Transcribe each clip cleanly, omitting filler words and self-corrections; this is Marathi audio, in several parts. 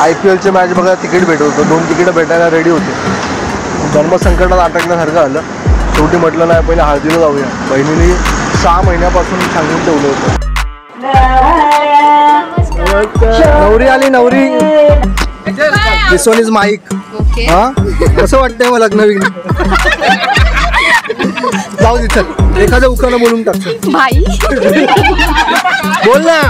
IPLचे मॅच बघा तिकीट भेटत होतं, 2 तिकीट भेटायला रेडी होते. धर्मसंकटात अटकण्यासारखं आलं. शेवटी म्हटलं नाही पहिले हळदीला जाऊया. बहिणीने 6 महिन्यापासून सांगून ठेवलं होतं. नवरी आली नवरी. दिस वन इज माईक. हा कसं वाटतंय मला लग्न जाऊ दे चल एखाद्या उखाणं बोलून टाकतो भाई. बोल ना.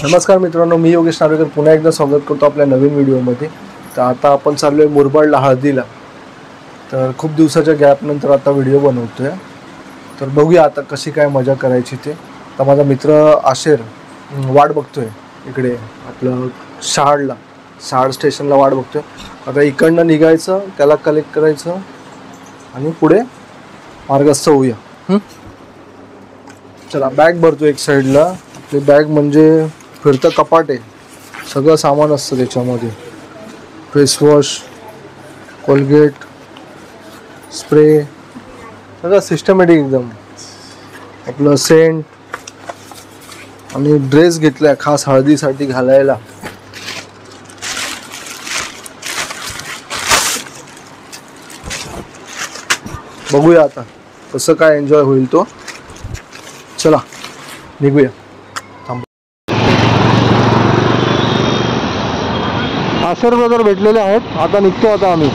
नमस्कार मित्रांनो, मी योगेश नार्वेकर पुन्हा एकदा स्वागत करतो आपल्या नवीन व्हिडिओमध्ये. तर आता आपण चाललो आहे मुरबाडला हळदीला. तर खूप दिवसाच्या गॅपनंतर आता व्हिडिओ बनवतोय. तर बघूया आता कशी काय मजा करायची ते. तर माझा मित्र आशेर वाट बघतोय इकडे आपलं शहाड स्टेशनला वाट बघतोय. आता इकडनं निघायचं, त्याला कलेक्ट करायचं आणि पुढे मार्गस्थ होऊया. चला बॅग भरतो एक साईडला. आपली बॅग म्हणजे फिरतं कपाट आहे, सगळं सामान असतं त्याच्यामध्ये. फेसवॉश, कोलगेट, स्प्रे, सगळं सिस्टमॅटिक एकदम. आपलं सेंट आणि ड्रेस घेतलाय खास हळदीसाठी घालायला. बघूया आता कसं काय एन्जॉय होईल तो. चला निघूया. आशेर ब्रदर भेटलेले आहेत. आता निघतो आता आम्ही.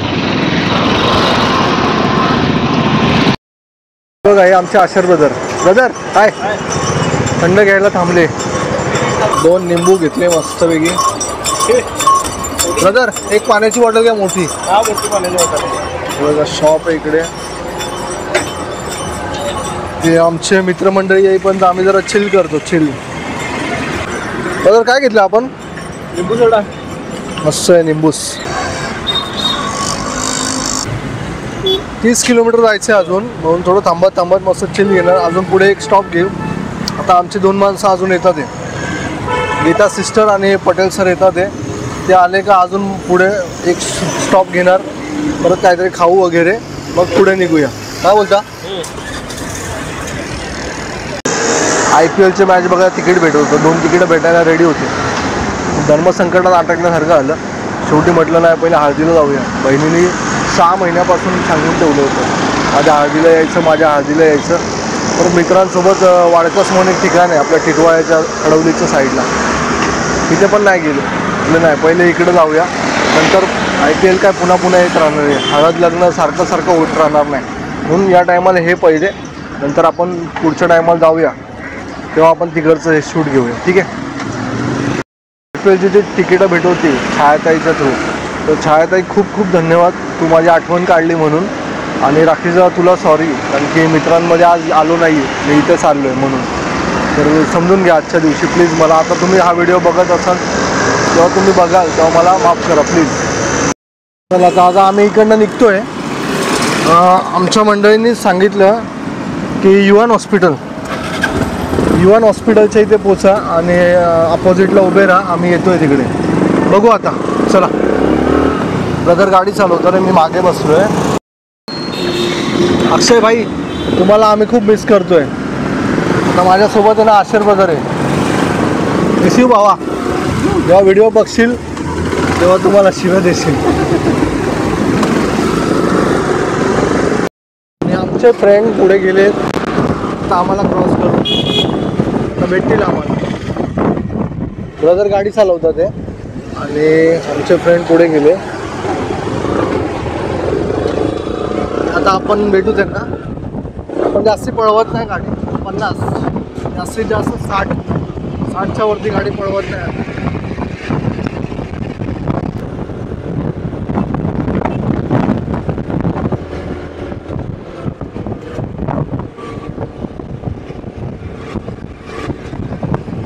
बघा हे आमचे आशेर ब्रदर काय थंड घ्यायला थांबले. 2 निंबू घेतले मस्तपैकी. ब्रदर एक पाण्याची बॉटल घ्या मोठी. मोठी पाण्याची बॉटल. बघा शॉप आहे इकडे. ते आमचे मित्रमंडळी येईपर्यंत आम्ही जरा चिल करतो. ब्रदर काय घेतलं आपण? लिंबू सोडा. मस्त आहे निंबूस. 30 किलोमीटर जायचं आहे अजून, म्हणून थोडं थांबत मस्त चिल घेणार. अजून पुढे एक स्टॉप घेऊ. आता आमचे 2 माणसं अजून येतात. गीता सिस्टर आणि पटेल सर येतात. ते आले का अजून पुढे एक स्टॉप घेणार, परत काहीतरी खाऊ वगैरे, मग पुढे निघूया. काय बोलता? IPLचे मॅच बघा तिकीट भेटत होतं, 2 तिकीटं भेटायला रेडी होते. धर्मसंकटात अटकण्यासारखं आलं. शेवटी म्हटलं नाही पहिले हळदीला जाऊया. बहिणीने 6 महिन्यापासून सांगून ठेवलं होतं माझ्या हळदीला यायचं. परत मित्रांसोबत वाडकस म्हणून एक ठिकाण आहे आपल्या टिटवाळ्याच्या खडवलीच्या साईडला, तिथे पण नाही गेलो. म्हटलं नाही पहिले इकडे जाऊया, नंतर IPL काय पुन्हा येत राहणार आहे. हळद लग्न सारखं होत राहणार नाही, म्हणून या टायमाला हे पहिले, नंतर आपण पुढच्या टायमाला जाऊया तेव्हा आपण तिकडचं हे शूट घेऊया. ठीक आहे. IPLची जी तिकीटं भेटवती छायाताईच्या थ्रू, तर छायाताई खूप धन्यवाद. तू माझी आठवण काढली म्हणून. आणि राखीचा तुला सॉरी, कारण की मित्रांमध्ये आज आलो नाही, मी इथेच आलो आहे म्हणून. तर समजून घ्या आजच्या दिवशी प्लीज मला. आता तुम्ही हा व्हिडिओ बघत असाल, जेव्हा तुम्ही बघाल तेव्हा मला माफ करा प्लीज. चला आता आम्ही इकडनं निघतो आहे. आमच्या मंडळींनी सांगितलं की युवन हॉस्पिटलच्या इथे पोचा आणि अपोजिटला उभे राहा, आम्ही येतो आहे तिकडे. बघू आता. चला. ब्रदर गाडी चालवतो रे, मी मागे बसलो आहे. अक्षय भाई तुम्हाला आम्ही खूप मिस करतोय. आता माझ्यासोबत आहे ना आशेर ब्रदर आहे. मिस यू भावा. जेव्हा व्हिडिओ बघशील तेव्हा तुम्हाला शिव्या देशील. आणि आमचे फ्रेंड पुढे गेले तर आम्हाला क्रॉस करून आता भेटतील आम्हाला. ब्रदर गाडी चालवतात ते आणि आमचे फ्रेंड पुढे गेले. आता आपण भेटू त्यांना. आपण जास्ती पळवत नाही गाडी. 50 जास्तीत जास्त 60च्या वरती गाडी पळवत नाही.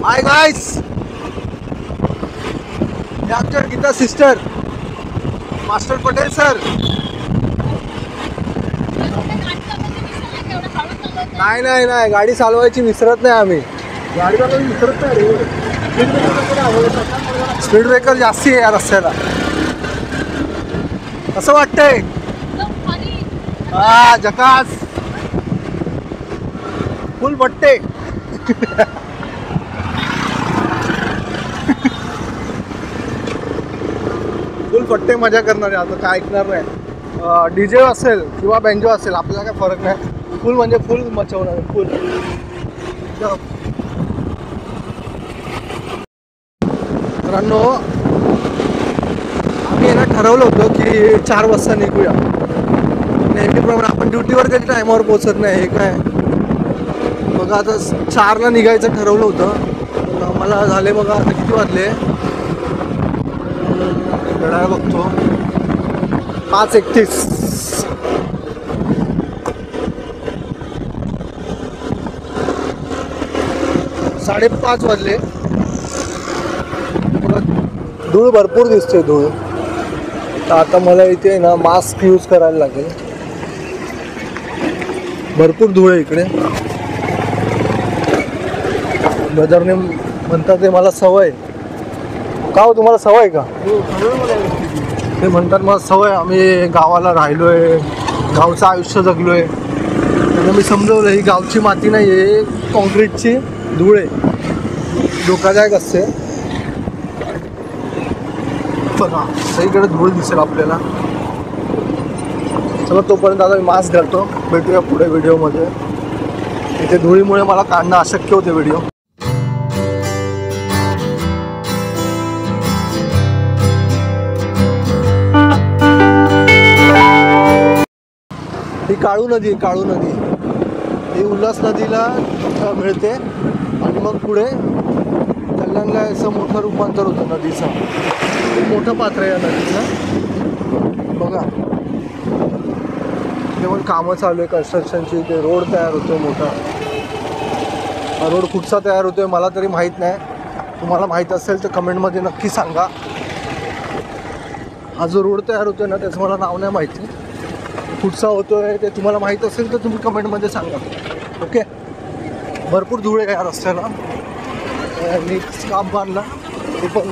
हाय गाइस, आमच्या Gita sister, master Patel sir. नाही गाडी चालवायची विसरत नाही आम्ही. गाडी चालवायची विसरत नाही. स्पीड ब्रेकर जास्ती आहे या रस्त्याला. असं वाटतंय. जकास फुल बट्टे. फट्टे मजा करणार आहे. आता काय ऐकणार नाही. DJ असेल किंवा बँजो असेल आपल्याला काय फरक नाही. फुल म्हणजे फुल मचवणार आहे. फुल मित्रांनो, आम्ही ना ठरवलं होतं की 4 वाजता निघूया. नेहमीप्रमाणे आपण ड्युटीवर कधी टायमावर पोहोचत नाही. हे काय बघा, आता 4ला निघायचं ठरवलं होतं. आम्हाला झाले बघा आता किती वाजले घड्याळ बघतो, 5:31. 5:30 वाजले. धूळ भरपूर दिसते धूळ. तर आता मला इथे ना मास्क यूज करायला लागेल. भरपूर धूळ आहे इकडे. ब्रदरने म्हणतात ते मला सवय. का हो, तुम्हाला सवय आहे का? ते म्हणतात मला सवय. आम्ही गावाला राहिलोय, गावचं आयुष्य जगलोय. त्यांना मी समजवलं ही गावची माती नाही आहे, कॉन्क्रीटची धूळ आहे, धोकादायक असते. बघा सगळीकडे धूळ दिसेल आपल्याला. चला तोपर्यंत आता मी मास्क घालतो. भेटूया पुढे व्हिडिओमध्ये. इथे धुळीमुळे मला काढणं अशक्य होते व्हिडिओ. ही काळू नदी, काळू नदी ही उल्हास नदीला मिळते आणि मग पुढे कल्याणला असं मोठं रूपांतर होतं नदीचं. खूप मोठं पात्र आहे या नदीचं. बघा इथे पण कामं चालू आहे कन्स्ट्रक्शनची. ते रोड तयार होतोय मोठा. हा रोड कुठचा तयार होतोय मला तरी माहीत नाही. तुम्हाला माहीत असेल तर कमेंटमध्ये नक्की सांगा. हा जो रोड तयार होतोय ना त्याचं मला नाव नाही माहिती. कुठचा होतोय ते तुम्हाला माहीत असेल तर तुम्ही कमेंटमध्ये सांगा. ओके. भरपूर धूळ आहे या रस्त्याला. मी काम बांधला ते पण.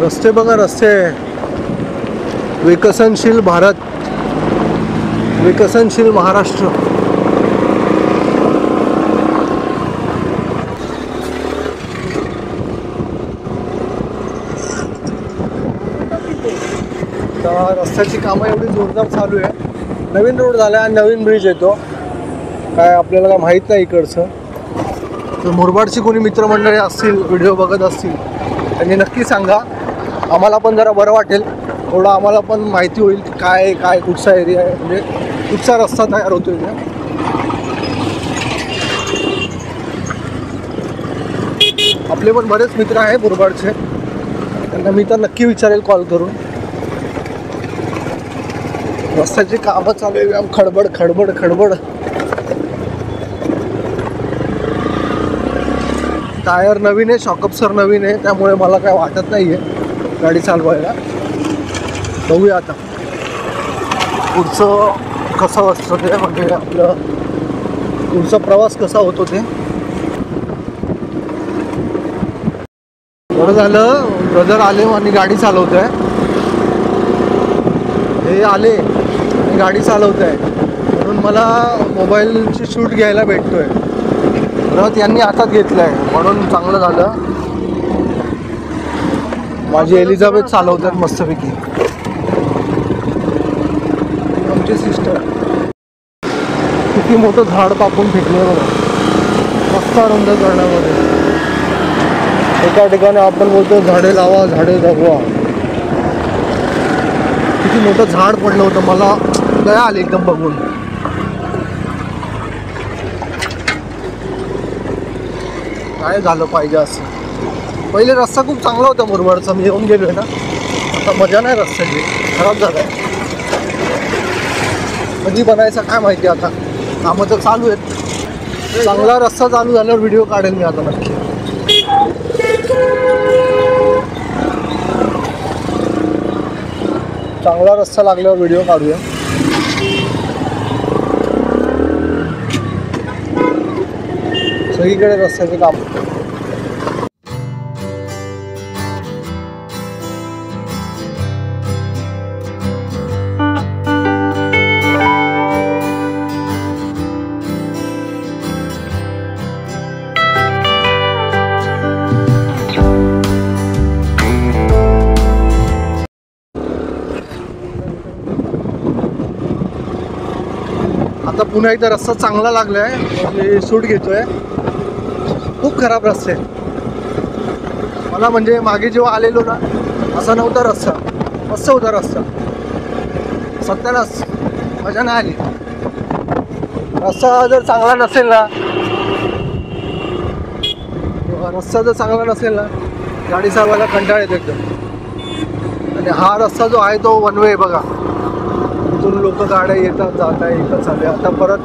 रस्ते बघा, रस्ते. विकसनशील भारत, विकसनशील महाराष्ट्र. रस्त्याची कामं एवढी जोरदार चालू आहे. नवीन रोड झाला आहे, नवीन ब्रिज येतो. काय आपल्याला काय माहीत नाही इकडचं. तर मुरबाडची कोणी मित्रमंडळी असतील, व्हिडिओ बघत असतील, त्यांनी नक्की सांगा. आम्हाला पण जरा बरं वाटेल. थोडं आम्हाला पण माहिती होईल की काय काय कुठचा एरिया आहे, म्हणजे कुठचा रस्ता तयार होतो आहे. आपले पण बरेच मित्र आहे मुरबाडचे. त्यांना मी तर नक्की विचारेल कॉल करून. रस्त्याची कामं चालू आहे. खडबड खडबड खडबड. टायर नवीन आहे, शॉकअप्सर नवीन आहे, त्यामुळे मला काय वाटत नाही आहे गाडी चालवायला. बघूया आता पुढचं कसं असतं ते, म्हणजे आपलं पुढचा प्रवास कसा होतो ते. बरं झालं ब्रदर आले आणि गाडी चालवत आहे. हे आले आणि गाडी चालवत आहे म्हणून मला मोबाईलची शूट घ्यायला भेटतोय. परत यांनी हातात घेतलं आहे म्हणून चांगलं झालं. माझी एलिझाबेथ चालवतात मस्तपैकी. आमची सिस्टर. किती मोठं झाड कापून फेकलं बघा रस्ता रुंद करण्यामध्ये. एका ठिकाणी आपण बोलतो झाडे लावा, झाडे जगवा. किती मोठं झाड पडलं होतं, मला दया आली एकदम बघून. काय झालं पाहिजे असं. पहिले रस्ता खूप चांगला होता मुरबाडचा. मी येऊन गेलोय ना, आता मजा नाही रस्त्याची, खराब झालाय. कधी बनायचा काय माहिती. आता कामं तर चालू आहेत. चांगला रस्ता चालू झाल्यावर व्हिडिओ काढेल मी आता नक्की. चांगला रस्ता लागल्यावर व्हिडिओ काढूया. सगळीकडे रस्त्याचे काम. आता पुन्हा इथं रस्ता चांगला लागलाय, मी शूट घेतोय. खूप खराब रस्ते मला, म्हणजे मागे जेव्हा आलेलो ना असा नव्हता रस्ता, मस्त होता रस्ता. सत्यानाच मजा नाही आली. रस्ता जर चांगला नसेल ना, गाडी चालवायला कंटाळा येतो एकदम. आणि हा रस्ता जो आहे तो वन वे बघा, इथून लोक गाड्या येतात जात आहे, इथं चालू आहे. आता परत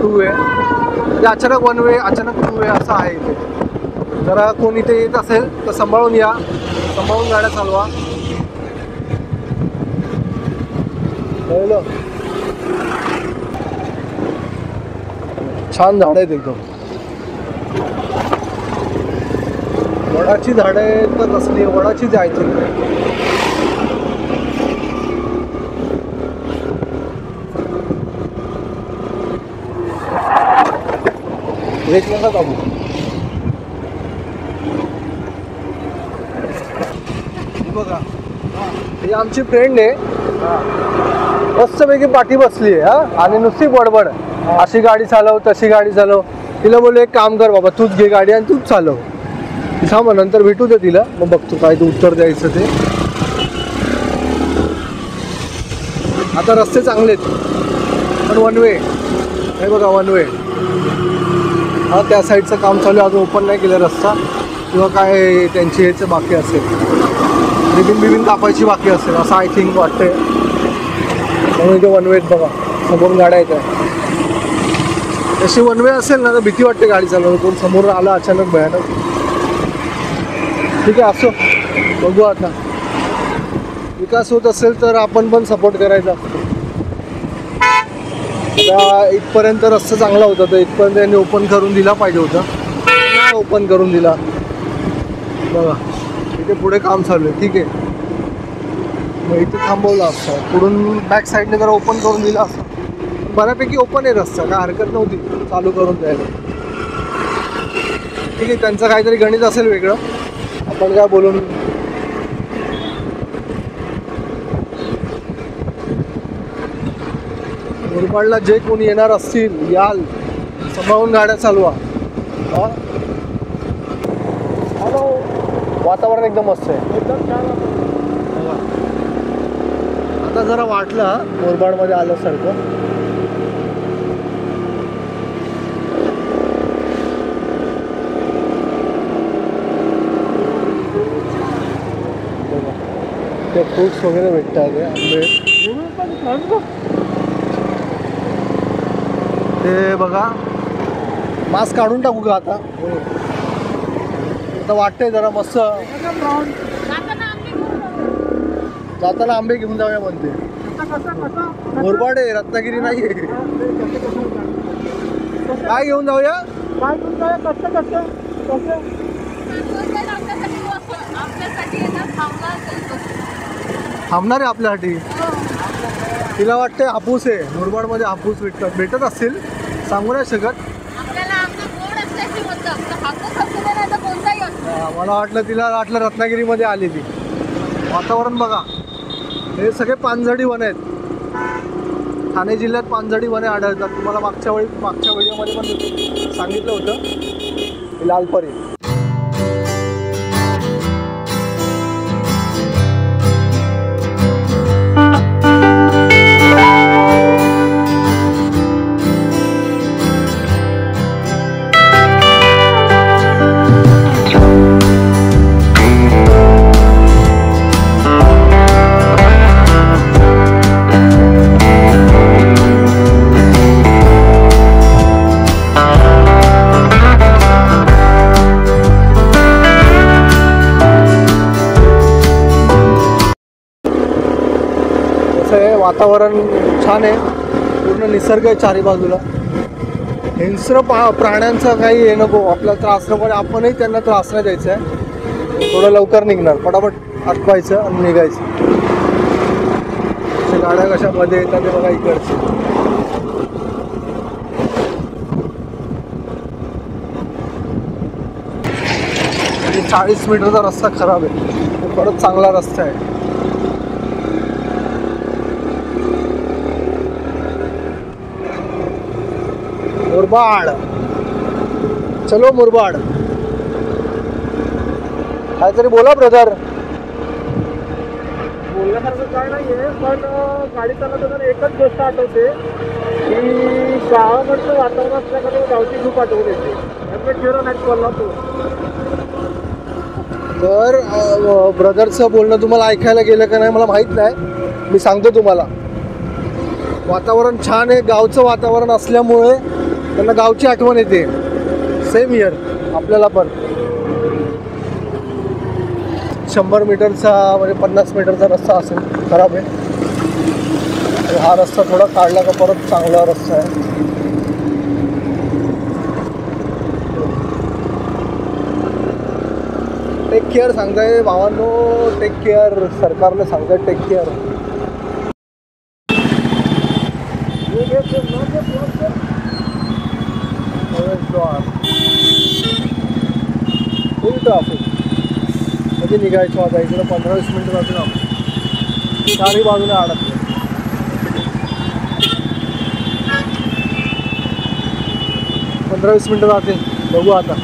टू वे, म्हणजे अचानक वन वे अचानक टू वे असं आहे इथे. जरा कोण इथे येत असेल तर सांभाळून या, सांभाळून गाड्या चालवा. कळलं? छान झाड आहेत एकदम. वडाची झाडं आहेत तर कसली, वडाचीच आहेत. ब्रेक नका दाबू. बघा ही आमची फ्रेंड आहे, मस्तपैकी पाठी बसली आहे हा, आणि नुसती बडबड, अशी गाडी चालव तशी गाडी चालव. तिला बोललो एक काम कर बाबा, तूच घे गाडी आणि तूच चालव. थांब नंतर भेटू दे तिला, मग बघतो काय तू उत्तर द्यायचं ते. आता रस्ते चांगले आहेत पण वन वे हे बघा, वन वे. हा त्या साईडचं काम चालू आहे, अजून ओपन नाही केलं रस्ता, किंवा काय त्यांची ह्याचं बाकी असेल, रिबिन कापायची बाकी असेल असं आय थिंक वाटतंय. म्हणून इथे वन वे आहेत बघा, समोरून गाड्या येत आहे. तशी वन वे असेल ना तर भीती वाटते गाडी चालवणं, कोण समोर आला अचानक भयानक. ठीक आहे, असो बघू. आता विकास होत असेल तर आपण पण सपोर्ट करायचा. इथपर्यंत रस्ता चांगला होता तर इथपर्यंत त्यांनी ओपन करून दिला पाहिजे होता, नाही ओपन करून दिला. बघा इथे पुढे काम चालू आहे, ठीक आहे, मग इथे थांबवलं असतं, पुढून बॅक साईडने जरा ओपन करून दिला असता. बऱ्यापैकी ओपन आहे रस्ता, काय हरकत नव्हती चालू करून द्यायला. ठीक आहे, त्यांचं काहीतरी गणित असेल वेगळं, आपण काय बोलून. मुरबाडला जे कोणी येणार असतील याल, सांभाळून गाड्या चालवा. हा वातावरण एकदम मस्त आहे, एकदम छान. आता जरा वाटलं मुरबाडमध्ये आल्यासारखं. ते फ्रूट्स वगैरे भेटतात, आंबे ते बघा. मास्क काढून टाकू का आता? आता वाटतंय जरा मस्त. जाताना आंबे घेऊन जाऊया म्हणते. मुरबाड आहे, रत्नागिरी नाही आहे. काय घेऊन जाऊया? थांबणार आहे आपल्यासाठी. तिला वाटते हापूस आहे, मुरबाडमध्ये हापूस भेटत असतील, सांगू नाही शकत. मला वाटलं तिला वाटलं रत्नागिरीमध्ये आली ती. वातावरण बघा, हे सगळे पानझडी वन आहेत. ठाणे जिल्ह्यात पानझडी वने आढळतात. तुम्हाला मागच्या व्हिडिओमध्ये पण सांगितलं होतं. लालपरी वातावरण छान आहे, पूर्ण निसर्ग आहे चारी बाजूला. हिंस्र प्राण्यांचा काही हे नको, आपल्याला त्रास नको, आपणही त्यांना त्रास नाही द्यायचा आहे. थोडं लवकर निघणार, पटापट अटवायचं आणि निघायचं. गाड्या कशामध्ये येतात ते बघा इकडचे. 40 मीटरचा रस्ता खराब आहे, परत चांगला रस्ता आहे. मुरबाड, चलो मुरबाड. काहीतरी बोला ब्रदर. बोलण्यासारखं काय नाहीये, पण गाडी चालवताना एकच गोष्ट आठवते की गावाकडचं वातावरण असल्याकडे गावची खूप आठवण येते. तर ब्रदरचं बोलणं तुम्हाला ऐकायला गेलं का नाही मला माहीत नाही. मी सांगतो तुम्हाला, वातावरण छान आहे. गावचं वातावरण असल्यामुळे त्यांना गावची आठवण येते. सेम इयर आपल्याला पण. 100 मीटरचा म्हणजे 50 मीटरचा रस्ता असेल, खराब आहे. हा रस्ता थोडा काढला का परत चांगला रस्ता आहे. टेक केअर सांगताय भावांनो, टेक केअर. सरकारने सांगताय टेक केअर. फुल ट्राफिक. कधी निघायचं आता इकडे 15-20 मिनिटं जातील आपण. चारही बाजूने अडकले. 15-20 मिनिटं जातील, बघू आता.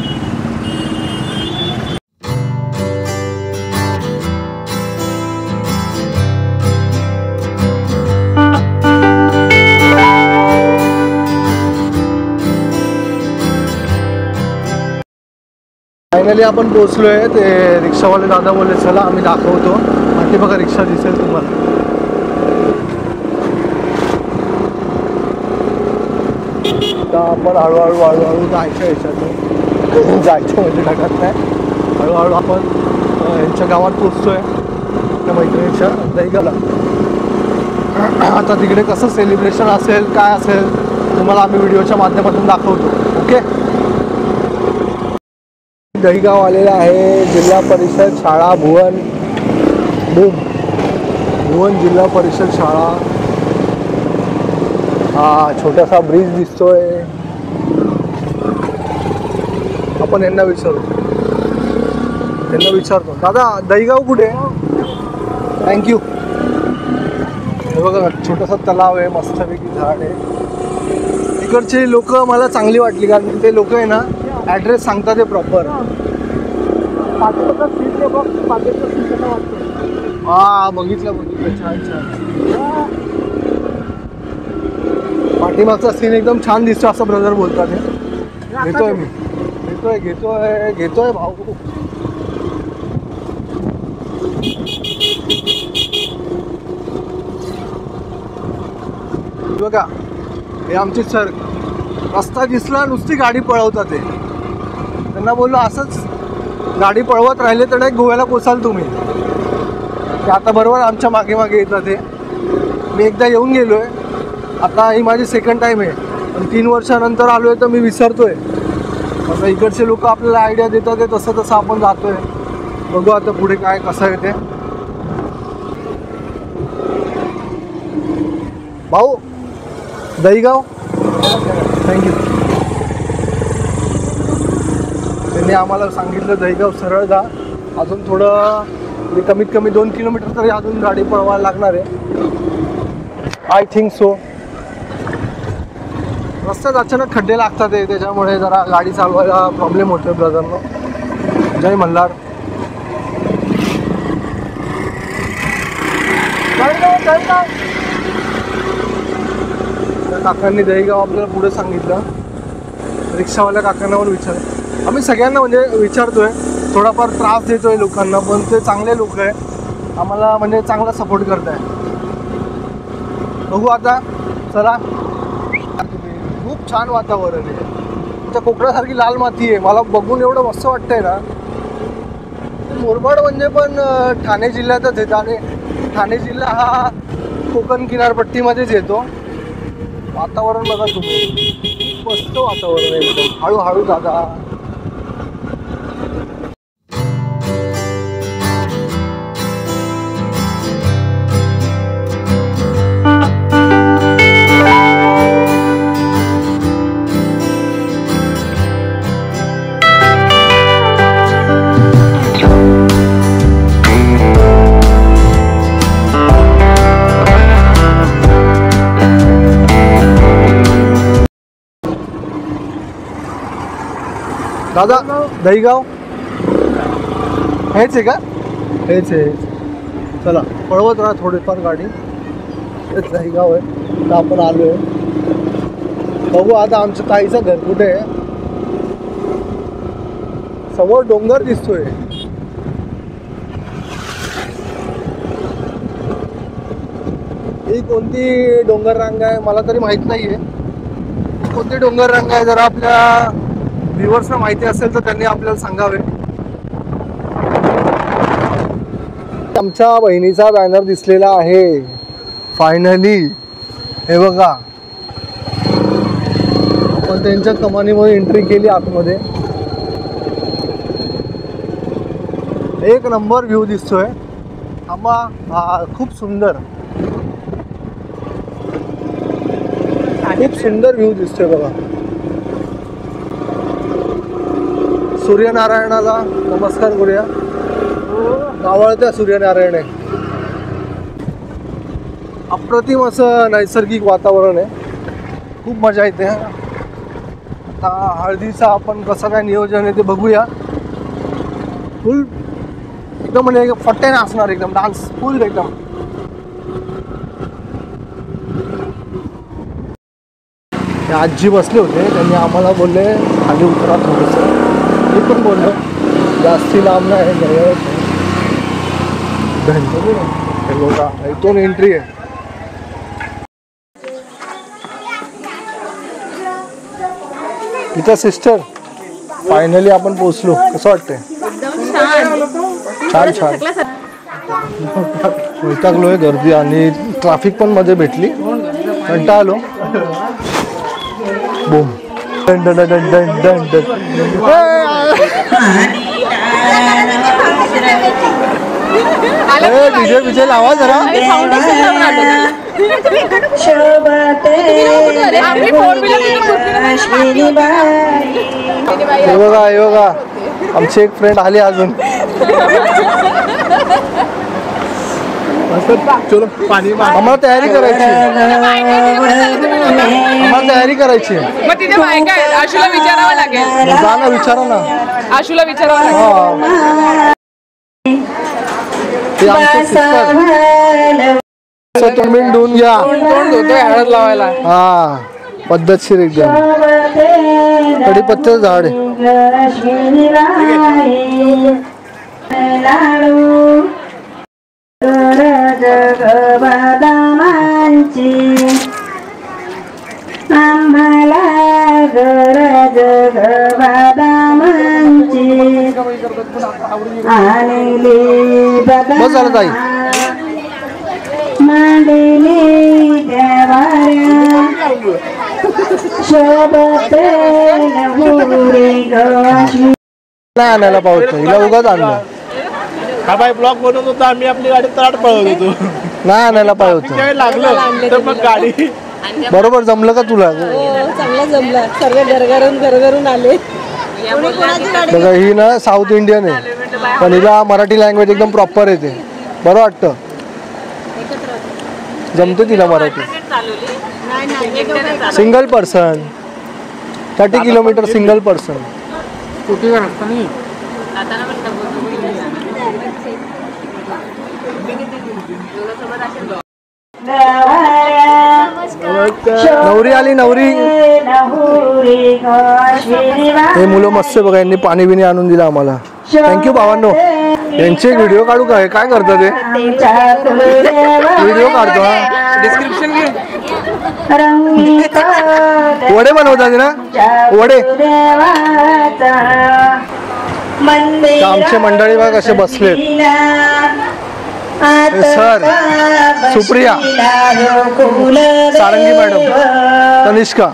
फायनली आपण पोचलो आहे. ते रिक्षावाले दादा बोलले चला आम्ही दाखवतो. बाकी बघा रिक्षा दिसेल तुम्हाला. आता आपण हळूहळू जायच्या ह्याच्यातून जायचं म्हणजे ढगात नाही. हळूहळू आपण यांच्या गावात पोचतो आहे, त्या मैत्रिणीच्या दहीगाला. आता तिकडे कसं सेलिब्रेशन असेल काय असेल तुम्हाला आम्ही व्हिडिओच्या माध्यमातून दाखवतो. ओके. दहीगाव आलेला आहे. जिल्हा परिषद शाळा भुवन जिल्हा परिषद शाळा. हा छोटासा ब्रिज दिसतोय. आपण यांना विचारतो दादा दहीगाव कुठे? थँक्यू. हे बघा छोटासा तलाव आहे, मस्तपैकी झाड आहे. इकडचे लोक मला चांगली वाटली कारण ते लोक आहे ना ॲड्रेस सांगतात ते प्रॉपर. हा बघितलं छान छान. पाठीमागचा सीन एकदम छान दिसतो असं ब्रदर बोलतात. घेतोय मी घेतोय भाऊ. बघा हे आमचे सर. रस्ता दिसला नुसती गाडी पळवतात. ते त्यांना बोललो असंच गाडी पळवत राहिले तर नाही गोव्याला पोचाल तुम्ही. ते आता बरोबर आमच्या मागे येतात. ते मी एकदा येऊन गेलो आहे, आता ही माझी सेकंड टाईम आहे. पण 3 वर्षानंतर आलो आहे तर मी विसरतोय. आता इकडचे लोक आपल्याला आयडिया देतात ते तसं आपण जातोय. बघू आता पुढे काय कसं आहे ते. भाऊ दहीगाव थँक्यू. त्यांनी आम्हाला सांगितलं दहीगाव सरळ जा. अजून थोडं म्हणजे कमीत कमी 2 किलोमीटर तरी अजून गाडी पळवायला लागणार आहे. I think so. रस्त्यात अचानक खड्डे लागतात त्याच्यामुळे जरा गाडी चालवायला प्रॉब्लेम होतो ब्रदरनो. जय मल्हार. काकांनी दहीगाव आपल्याला पुढे सांगितलं. रिक्षावाल्या काकांना पण आम्ही सगळ्यांना म्हणजे विचारतोय. थोडाफार त्रास देतोय लोकांना पण ते चांगले लोक आहे. आम्हाला म्हणजे चांगला सपोर्ट करत आहे. बघू आता चला. खूप छान वातावरण आहे. त्या कोकणासारखी लाल माती आहे. मला बघून एवढं मस्त वाटतंय ना. मुरबाड म्हणजे पण ठाणे जिल्ह्यातच येतं आणि ठाणे जिल्हा हा कोकण किनारपट्टीमध्येच येतो. वातावरण बघा तुम्ही, मस्त वातावरण आहे एकदम. हळूहळू दादा. दादा दहीगाव हेच आहे का? हेच आहे. चला पळवत राहा थोडीफार गाडी. दहीगाव आहे तर आपण आलो आहे. बघू आता आमच्या ताईचं घर कुठे आहे. समोर डोंगर दिसतोय. ही कोणती डोंगर रांग आहे मला तरी माहित नाहीये. कोणती डोंगर रांग आहे जरा आपल्या व्ह्युअर्सना माहिती असेल तर त्यांनी आपल्याला सांगावे. आमच्या बहिणीचा बॅनर दिसलेला आहे फायनली. हे बघा आपण त्यांच्या कमानीमध्ये एंट्री केली आतमध्ये. एक नंबर व्ह्यू दिसतोय. हा खूप सुंदर व्ह्यू दिसतोय बघा. सूर्यनारायणाला नमस्कार करूया. नावळत्या सूर्यनारायण आहे. अप्रतिम असं नैसर्गिक वातावरण आहे. खूप मजा येते. आता हळदीचा आपण कसं काय नियोजन आहे ते बघूया. फुल एकदम म्हणजे फट्टे नाचणार एकदम डान्स फुल एकदम. आजी बसले होते त्यांनी आम्हाला बोलले खाली उतरा थोडंसं. मी पण बोललो जास्ती लांब नाही बघा इथून एंट्री आहे. तिचा सिस्टर फायनली आपण पोहोचलो. कसं वाटतंय? छान छान. वैतागलोय गर्दी आणि ट्रॅफिक पण मध्ये भेटली. कंटाळा आलो. बूम डन डन डन डन डन डन. डीजे बिजे लावा जरा. हे बघा आमचे एक फ्रेंड आले अजून. आम्हाला तयारी करायची. मग तिथे बायका आहेत. आशूला विचारावं लागेल. जा ना विचारा ना. आशूला विचारावं लागेल. ते आमचे सिस्टर तुम्ही धुवून घ्या. तोंड धुतोय हळद लावायला. हा पद्धतशीर एकदम. कडीपत्त्याचं झाड आहे. आम्हाला गरज बदामांची आणली बस झालं ताई. मांडली देवाऱ्या शोभत नहुरी गवाशी. नाही आणायला पाहतो हिला उगाच आणलं. हा बाई ब्लॉक बनवत होता आम्ही आपली गाडी तराट पळवत होतो. नाही आणायला पाहिजे होतं. लागलं तर मग गाडी बरोबर जमलं का तुला? चांगलं जमलं. सर्व घरघरून आले. बघा ही ना साऊथ इंडियन आहे पण हिला मराठी लँग्वेज एकदम प्रॉपर येते. बरं वाटतं. जमते तिला Marathi. Single person 30 kilometre single person. नवरी आली नवरी. हे मुलं मस्त बघा यांनी पाणी बिणी आणून दिलं आम्हाला. थँक्यू भावांनो. यांचे व्हिडिओ काढू काय काय करतात ते? व्हिडिओ काढतो. डिस्क्रिप्शन घे. वडे बनवतात ना वडे. आमचे मंडळी बघा कसे बसले. सर सुप्रिया सारंगी मॅडम तनिष्का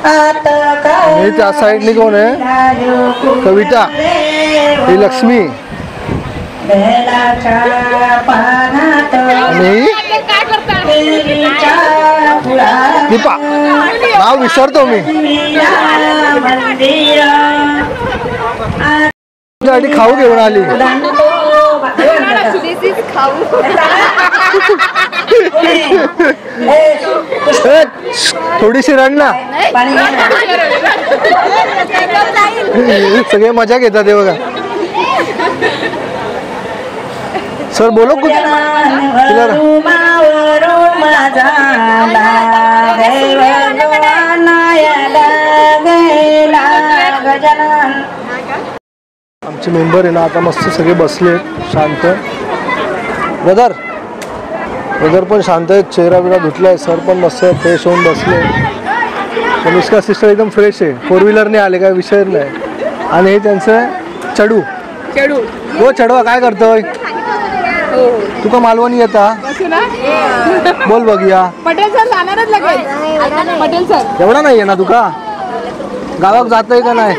आणि त्या साईडनी कोण आहे? कविता. ही लक्ष्मी आणि दीपा. नाव विसरतो मी. खाऊ घेऊन आली. थोडीशी रड ना. सगळे मजा घेतात हे बघा. सर बोलो कुछ. आमचे मेंबर आहे ना आता मस्त सगळे बसले शांत. ब्रदर पण शांत आहेत. चेहरा बिरा धुतलाय. सर पण मस्त फ्रेश होऊन बसले. अनुष्का सिस्टर एकदम फ्रेश आहे. 4 व्हीलरने आले काय विषय नाही. आणि हे त्यांचं चडू हो. चढवा काय करतोय तुका मालवणी येता. बोल बघूया. पटेल सर जाणारच लगेच. पटेल सर एवढा नाही आहे ना तुका. गावात जातोय का नाही.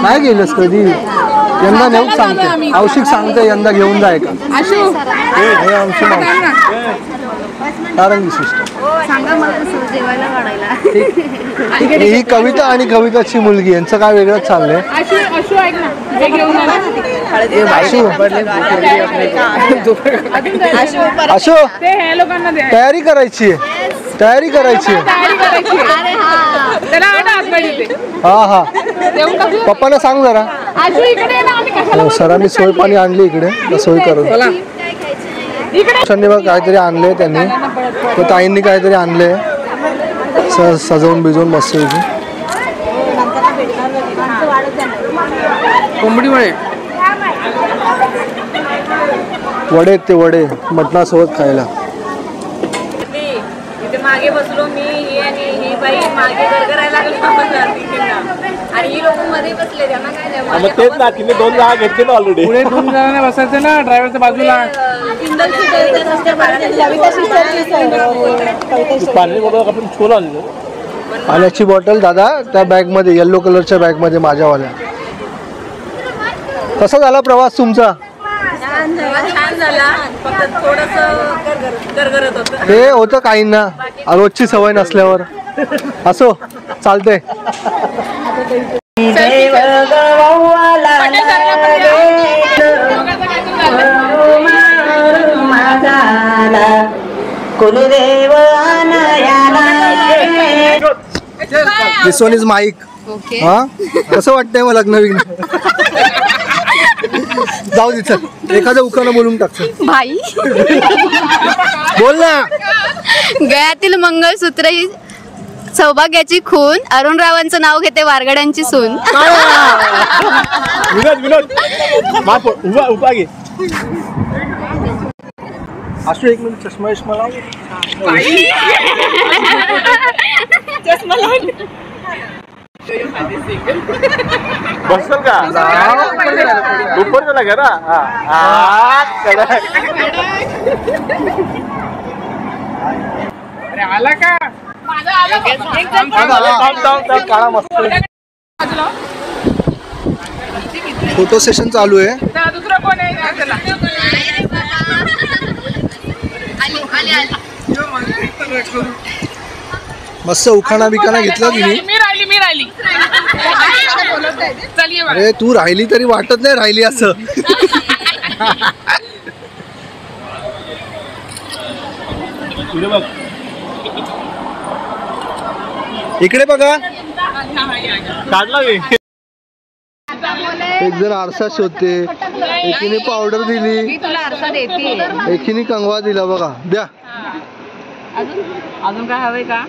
नाही गेलंस कधी. यंदा नेऊन सांगते. औषिक सांगते यंदा घेऊन जाय का. हे आमची तारंगी सिस्टर. ही कविता आणि कविताची मुलगी यांचं काय वेगळंच चाललंय. अशो तयारी करायची. हा पप्पाला सांग जरा. सरांनी सोय पाणी आणली इकडे. सोय करून बघ काहीतरी आणले त्यांनी. तर ताईंनी काहीतरी आणले सजवून बिजवून मस्त. कोंबडी वडे ते वडे मटणासोबत खायला. मागे बसलो मी. ही बाई मागे गरगरायला लागली आणि ही लोक मध्ये बसले. त्यांना काय नाही. तेच ना तिने 2 जागा घेतली ना ऑलरेडी. पुढे 2 जणांना बसायचं ना ड्रायव्हरच्या बाजूला. पाण्याची बॉटल दादा त्या बॅग मध्ये येल्लो कलरच्या बॅग मध्ये माझ्यावाल्या. कसा झाला प्रवास तुमचा. छान झाला. फक्त थोडंसं गरगरत होतं. ते होतं काहींना रोजची सवय नसल्यावर. असो चालते. दिस वन इज माईक. हा कसं वाटतंय मला लग्न विघ्न. जाऊ दे चल एखादं उखाणं बोलून टाक. भाई बोल ना. गळ्यातील मंगळसूत्र ही सौभाग्याची खून. अरुण रावांचं नाव घेते वारगड्यांची सून. विनोद उभा घे. असू एक मिनिट. चष्मा बसल का ऊपर चला घरा. आला का. काळा मस्त. फोटो सेशन चालू आहे. दुसरं कोण आहे. मस्त उखाणा बिखाणा घेतला तुम्ही. मी राहिली. अरे तू राहिली तरी वाटत नाही राहिली असं. इकडे बघा. काढला एक जण आरसा शोधते. एकीने पावडर दिली. एकीने कंगवा दिला. बघा द्या. अजून काय हवंय का.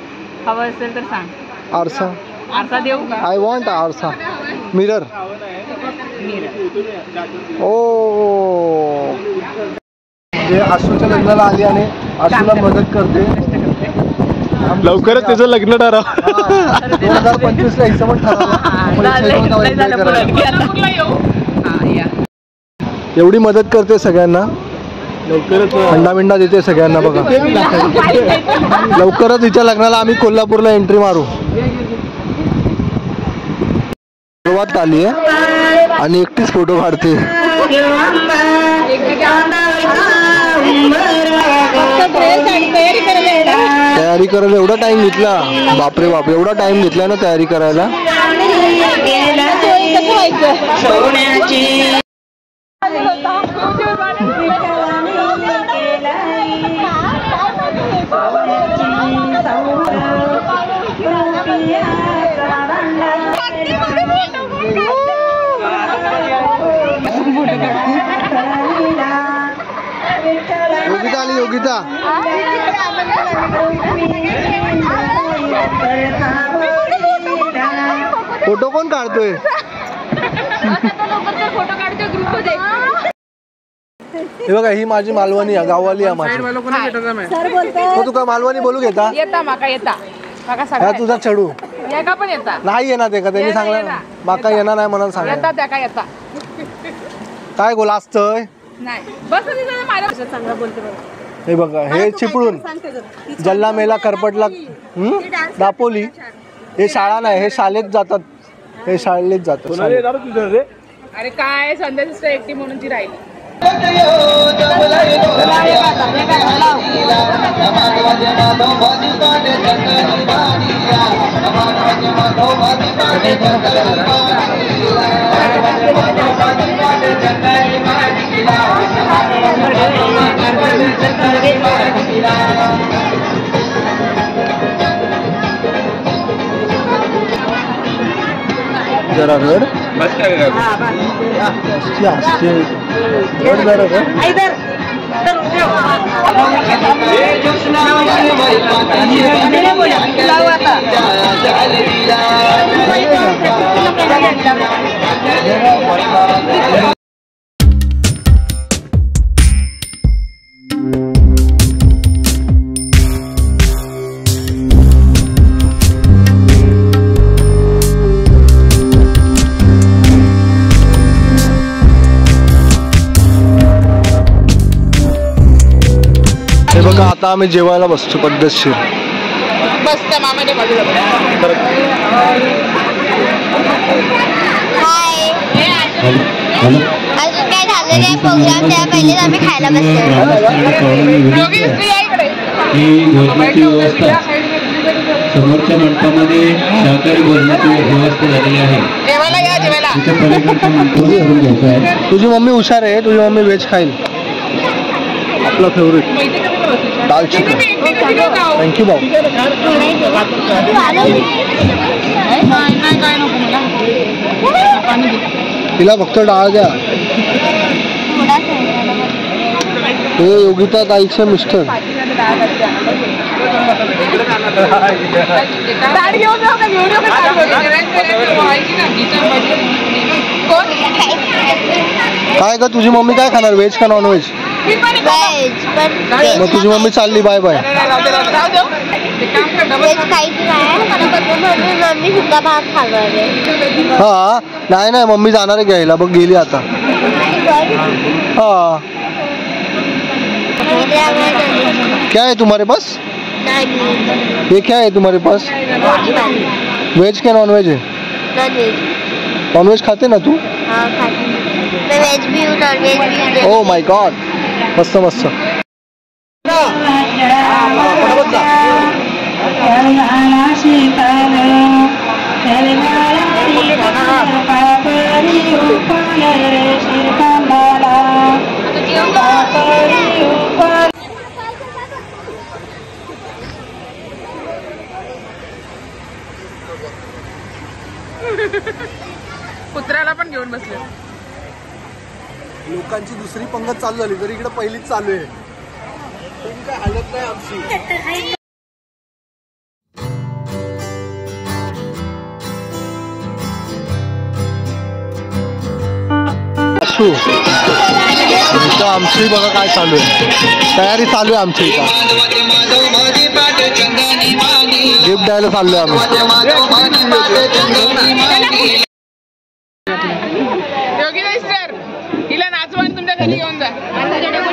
हवं असेल तर सांग. आरसा देऊ का. आय वॉन्ट आरसा. मिरर. ओ जे आशूच्या लग्नाला आली आणि आशूला मदत करते. लवकरच त्याचं लग्न ठरव. 2025 ला हिचं पण एवढी मदत करते सगळ्यांना. लवकरच थंडा मिंडा देते सगळ्यांना. बघा लवकरच हिच्या लग्नाला आम्ही कोल्हापूरला एंट्री मारू. सुरुवात आली आहे आणि एकटीच फोटो काढते. तयारी करायला एवढा टाइम घेतला. बापरे बाप एवढा टाइम घेतला ना तयारी करायला. योगिता आली योगिता. फोटो कोण काढतोय? हे बघा ही माझी मालवणी आहे, गाववाली आहे माझी. हो तू काय मालवणी बोलू घेता? येता माका येता माका हा सगळं तुझा चढू येता पण येता नाही येणार ते का त्यांनी सांगलं माका येणार नाही म्हणून सांगा. येता त्या काय येता काय गोला असतंय? नाही बस माझ्या चांगला बोलते बघा. हे बघा हे चिपळूण जल्ला मेला करपटला दापोली. हे शाळा नाही, हे शाळेत जातात, हे शाळेत जातात. अरे काय संध्या सिस्टर एकटी म्हणून ती राहिली. जरा रड हे बघा आता आम्ही जेवायला बसतो पद्धतशीर. बस त्या मामाच्या बाजूला अजून काय झालं नाही प्रोग्राम, त्या पहिलेच आम्ही खायला बसतो. ही भोजनाची व्यवस्था समोरच्या मंडपामध्ये शाकाहारी भोजनाची व्यवस्था झालेली आहे. जेवायला या जेवायला. तिच्या पलीकडच्या मंडपामध्ये करून घ्यायचं आहे. तुझी मम्मी हुशार आहे, तुझी मम्मी व्हेज खाईल. आपला फेवरेट दाल चिकन. थँक्यू भाऊ. तिला फक्त डाळ द्या. हे योगिता ताईचे मिस्टर. काय का तुझी मम्मी काय खाणार, व्हेज का नॉन व्हेज? मग तुझी मम्मी चालली बाय बाय. हा नाही नाही मम्मी जाणार आहे घ्यायला, बघ गेली आता. हाँ क्या है तुम्हारे पास? ये क्या है तुम्हारे पास? वेज क्या नॉन वेज है? नॉन वेज खाते ना तू? मैं वेज भी हूँ, नॉन वेज भी हूँ. ओ माय गॉड, मस्त मस्त. कुत्र्याला पण घेऊन बसले. लोकांची दुसरी पंगत चालू झाली तरी इकडे पहिलीच चालू आहे. काय हालत नाही आमची. आमची बघा काय चालू आहे, तयारी चालू आहे आमची. गिफ्ट द्यायला चाललोय आम्ही. योगिता सिस्टर हिला नाचवून तुमच्या घरी घेऊन जा.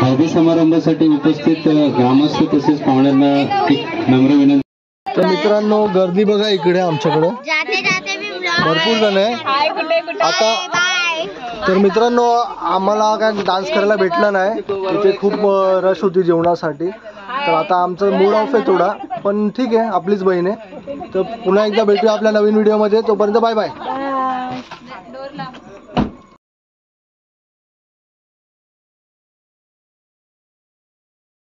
हळदी समारंभासाठी उपस्थित ग्रामस्थ तसेच पाहुण्यांना एक नम्र विनंती. तर मित्रांनो गर्दी बघा इकडे आमच्याकडे भरपूर जण आहे आता. तर मित्रांनो आम्हाला काय डान्स करायला भेटला नाही, तिथे खूप रश होती जेवणासाठी. तर आता आमचा मूड ऑफ आहे थोडा, पण ठीक आहे आपलीच बहीण आहे. तर पुन्हा एकदा भेटूया आपल्या नवीन व्हिडिओमध्ये. तोपर्यंत बाय बाय. लाव